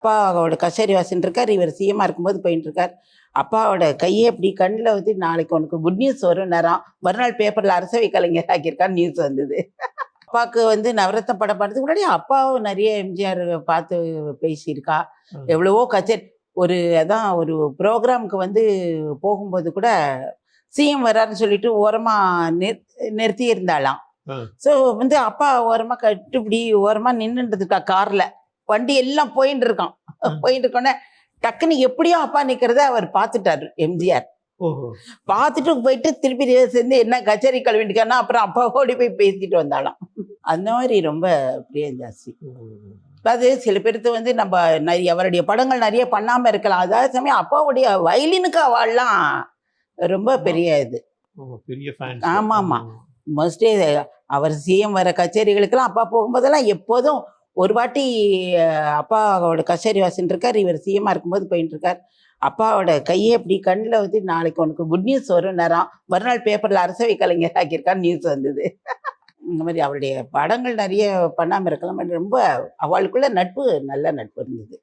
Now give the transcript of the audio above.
அப்பாவோட கச்சேரி வாசின்னு இருக்கார், இவர் சிஎம்மா இருக்கும்போது போயிட்டு இருக்கார். அப்பாவோட கையே இப்படி கண்ணில் வந்து நாளைக்கு உனக்கு குட் நியூஸ் வரும் நேரம் மறுநாள் பேப்பரில் அரசவை கலைஞர் ஆக்கியிருக்கான்னு நியூஸ் வந்தது. அப்பாவுக்கு வந்து நவரத்ன படம் பாடுறதுக்கு முன்னாடி அப்பாவும் நிறைய எம்ஜிஆர் பார்த்து பேசியிருக்கா. எவ்வளவோ கச்சேரி அதான் ஒரு ப்ரோக்ராமுக்கு வந்து போகும்போது கூட சிஎம் வர்றாருன்னு சொல்லிட்டு ஓரமாக நிறுத்தி இருந்தாலாம். ஸோ வந்து அப்பா ஓரமாக கட்டுப்படி ஓரமாக நின்றுட்டுருக்கா காரில். வண்டி எல்லாம் போயின்னு இருக்கான். போயிட்டு இருக்கோன்னே டக்குன்னு எப்படியோ அப்பா நிற்கிறத அவர் பார்த்துட்டாரு எம்ஜிஆர். பார்த்துட்டு போயிட்டு திருப்பி சேர்ந்து என்ன கச்சேரி கழுவிட்டுக்கானா அப்புறம் அப்பா ஓடி போய் பேசிட்டு வந்தாலாம். அந்த மாதிரி ரொம்ப பிரியம் ஜாஸ்தி. அது சில பேருக்கு வந்து நம்ம அவருடைய படங்கள் நிறைய பண்ணாமல் இருக்கலாம். அதாவது சமயம் அப்பாவுடைய வயலினுக்கு அவள்லாம் ரொம்ப பெரிய இது. ஆமாம் ஆமாம். மோஸ்ட்லி அவர் சிஎம் வர கச்சேரிகளுக்கெல்லாம் அப்பா போகும்போதெல்லாம் எப்போதும் ஒரு வாட்டி அப்பாவோட கச்சேரி வாசின்னு இருக்கார், இவர் சிஎம்மா இருக்கும்போது போயிட்டு இருக்கார். அப்பாவோட கையே இப்படி கண்ணில் வந்து நாளைக்கு உனக்கு குட் நியூஸ் வரும் நேரம் மறுநாள் பேப்பரில் அரசவை கலைஞர் ஆக்கியிருக்கான்னு நியூஸ் வந்தது. இந்த மாதிரி அவருடைய படங்கள் நிறைய பண்ணாமல் இருக்கலாம். ரொம்ப அவளுக்குள்ள நட்பு நல்ல நட்பு இருந்தது.